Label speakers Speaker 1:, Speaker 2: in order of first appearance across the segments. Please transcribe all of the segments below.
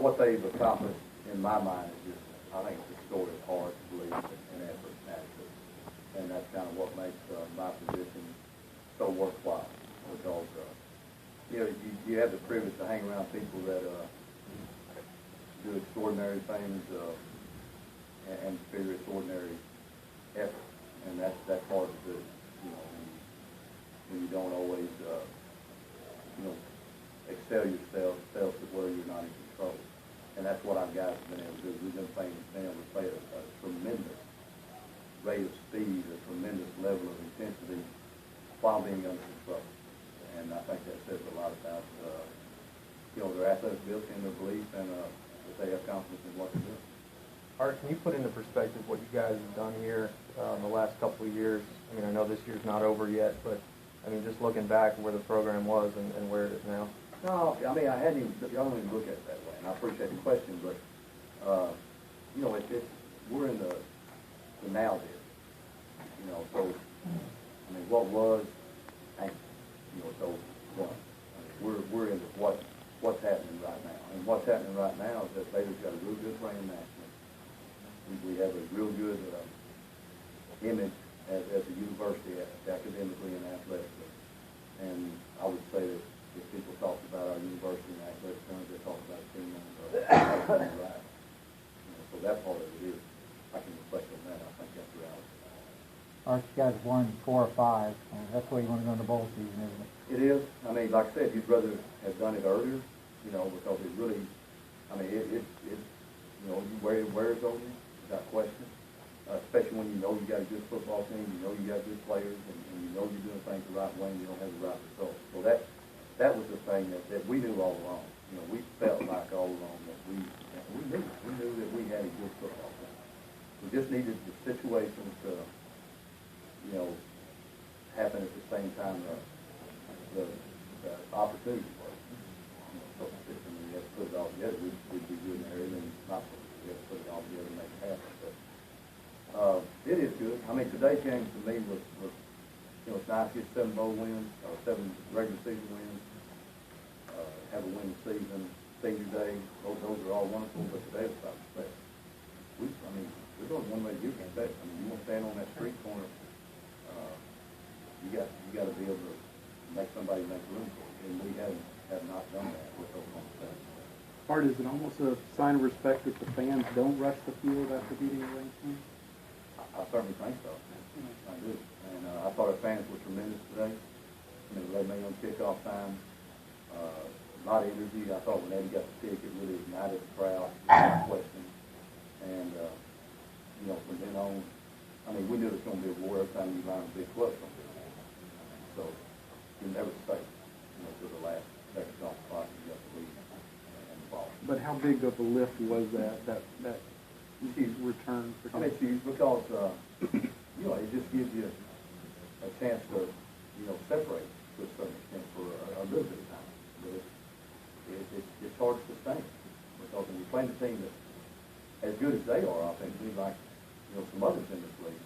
Speaker 1: what they've accomplished in my mind is just, I think it's a story of hard belief and effort and attitude. And that's kind of what makes my position so worthwhile. Because, you know, you have the privilege to hang around people that do extraordinary things and figure extraordinary effort. And that's hard to do, you know, when you don't always, you know, excel yourself to where you're not in control. And that's what our guys have been able to do. We've been able to play at a tremendous rate of speed, a tremendous level of intensity while being under control. And I think that says a lot about, you know, their athletic ability and their belief and that they have confidence in what they're doing.
Speaker 2: Art, can you put into perspective what you guys have done here in the last couple of years? I mean, I know this year's not over yet, but, I mean, just looking back where the program was and where it is now.
Speaker 1: No, I mean, I don't even look at it that way, and I appreciate the question, but, you know, we're in the now there, you know, so, I mean, what was, you know, so, I mean, we're into what's happening right now, and what's happening right now is that Baylor's got a real good brand nationally. We have a real good image as a university, academically and athletically, and I would say that if people talk about our university and athletic terms, they talk about a team on the right. You know, so that part of it is, I can reflect on that. I think that's reality.
Speaker 3: Art, you guys won 4 or 5. That's where you want to go in the bowl season, isn't it?
Speaker 1: It is. I mean, like I said, you'd rather have done it earlier, you know, because it really, I mean, it you know, it wears on you, without question. Especially when you know you got a good football team, you know you got good players, and you know you're doing things the right way, and you don't have the right results. So that was the thing that we knew all along. You know, we felt like all along that we knew that we had a good football team. We just needed the situations to, you know, happen at the same time the opportunity was. You know, so if we had to put it all together, we'd be good in there, and not we had to put it all together and make it happen. But it is good. I mean, today's game to me was you know, it's nice to get 7 bowl wins, or 7 regular season wins, have a winning season, senior day. Those are all wonderful, but today was about respect. I mean, we're going one way to give respect. I mean, you want to stand on that street corner, you got to be able to make somebody make room for it, and we have not done that with Oklahoma State.
Speaker 4: Art, is it almost a sign of respect that the fans don't rush the field after beating a ranked team?
Speaker 1: I certainly think so. I do. And I thought our fans were tremendous today. I mean, 11 a.m. kickoff time. A lot of energy. I thought when Eddie got the pick, it really ignited the crowd, without question. And, you know, from then on, I mean, we knew it was going to be a war every time you line a big club. So you never say, you know, to the last second off clock, you got to leave and the ball.
Speaker 4: But how big of a lift was that return?
Speaker 1: I mean, it's huge because, you know, it just gives you a chance to, you know, separate to a certain extent for a little bit of time. But it's hard to sustain because when you're playing a team that's as good as they are offensively, like, you know, some others in this league,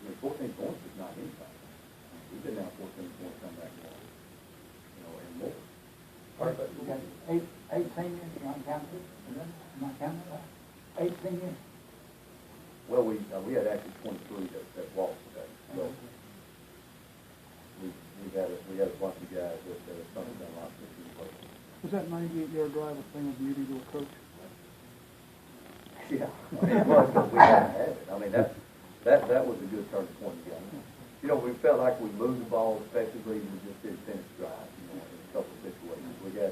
Speaker 1: you know, 14 points is not anything. We've been down 14 points, come back more, you know, and more.
Speaker 3: Art, we got eight seniors, you not counted? Not counted? 8 seniors?
Speaker 1: Well, we had actually 23 that walked today. So we had a bunch of guys that some of them lost their team play.
Speaker 4: Was that 98-yard drive a thing of beauty to a coach?
Speaker 1: Yeah, I mean, it was because we hadn't had it. I mean, that was a good turning point in the game. You know, we felt like we moved the ball effectively and we just didn't finish drive, you know, in a couple of situations. We had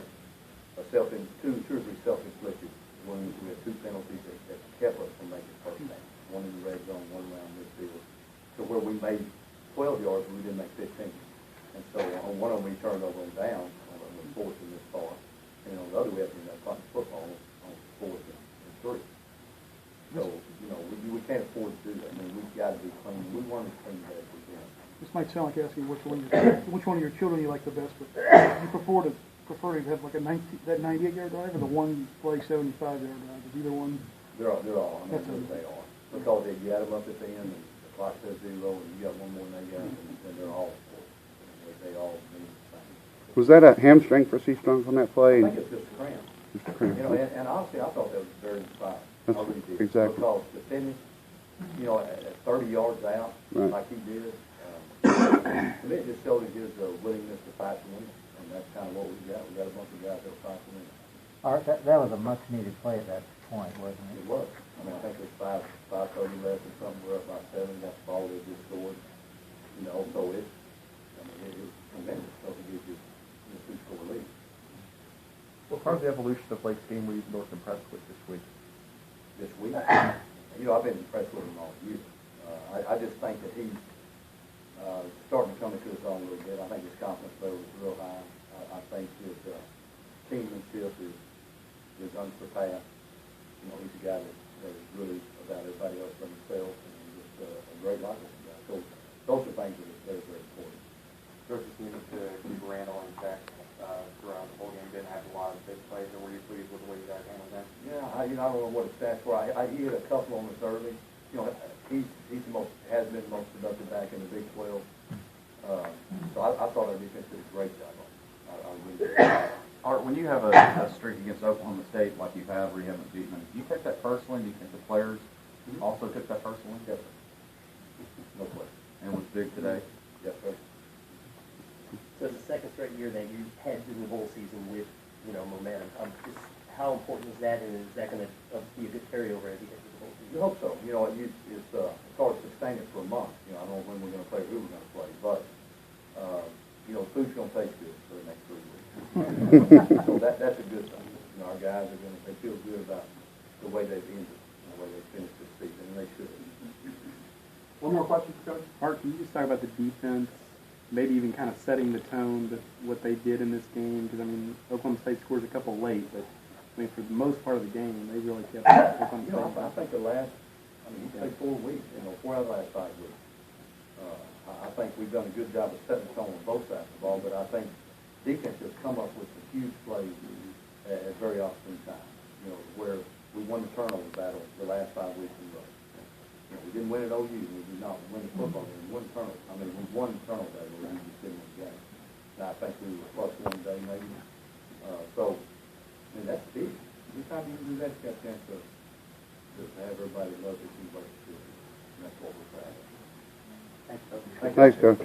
Speaker 1: two or three self-inflicted wounds. We had 2 penalties that kept us from making first down. One in the red zone, one around midfield. So where we made 12 yards, we didn't make 15. And so on one of them, we turned over on down on the 4th and this far. And on the other, we had to end up punting football on 4th and 3. So, you know, we can't afford to do that. I mean, we've got to be clean. We weren't as clean as we can.
Speaker 4: This might sound like asking which one of your children you like the best, but you prefer to have like that 98-yard drive or the one play 75-yard drive? Is either one?
Speaker 1: They're all. I mean, they are. Because you add them up at the end, and the clock says 0, and you got one more than they got, and they're all important. They all mean the same.
Speaker 5: Was that a hamstring for C. Strunk on that play?
Speaker 1: I think it's just a cramp. You know, and honestly, I thought that was very inspiring. I really did.
Speaker 5: Exactly.
Speaker 1: Because to finish, you know, at 30 yards out,
Speaker 5: Right.
Speaker 1: like he did, to me, it just showed his willingness to fight to win. And that's kind of what we got. We got a bunch of guys that will fight to win.
Speaker 3: Art, that was a much-needed play at that point, wasn't it?
Speaker 1: It was. I mean, I think there's 5:30 left or something. We're up by 7. Got the ball they just scored. You know, so it was tremendous. So to get you a 2-score lead.
Speaker 2: What part of the evolution of Blake's game were you most impressed with this week?
Speaker 1: This week, you know, I've been impressed with him all year. I just think that he's starting to come into his own a little bit. I think his confidence level is real high. I think his teammanship is unsurpassed. You know, he's a guy that is really about everybody else but himself, and just a great likable guy. So those are things that are very, very important.
Speaker 6: Coaches needed to keep Randall in check throughout the whole game. Didn't have a lot of big plays, or were you pleased with the way you guys handled them?
Speaker 1: Yeah, I don't know what his stats were. He hit a couple on us early. You know, he's has been the most productive back in the Big 12. So I thought our defense did a great job on it. I really did.
Speaker 7: Art, when you have a streak against Oklahoma State like you have, where you haven't beaten them, do you take that personally? Do you think the players also took that personally?
Speaker 1: Yes, sir. No question.
Speaker 7: And it was big today?
Speaker 1: Yes, sir.
Speaker 8: So it's the second straight year that you head through the whole season with, you know, momentum. Just how important is that, and is that going to be a good carryover as you get through the whole season?
Speaker 1: You hope so. You know, it's hard to sustain it for a month. You know, I don't know when we're going to play or who we're going to play, but you know, food's going to taste good for the next 3 weeks. So that's a good thing. You know, our guys are they feel good about the way they've ended, and the way they finished this season, and they should.
Speaker 9: One more question for Coach. Art, can you just talk about the defense, maybe even kind of setting the tone, that what they did in this game? Because, I mean, Oklahoma State scores a couple late, but, I mean, for the most part of the game, they really kept Oklahoma
Speaker 1: You know,
Speaker 9: State.
Speaker 1: I think he played 4 weeks, you know, 4 out of the last 5 weeks. I think we've done a good job of setting the tone on both sides of the ball, but I think defense has come up with some huge plays at very opportune times, you know, where we won the turnover battle the last 5 weeks in a row. You know, we didn't win at OU, we did not win the football game, we won the turnover. I mean, we won the turnover battle, we just didn't win the game. And I think we were plus 1 day maybe. So, I mean, that's big. Anytime you can do that, you got a chance to have everybody love this team like you should. And that's what we're proud of.
Speaker 5: Thanks, Coach.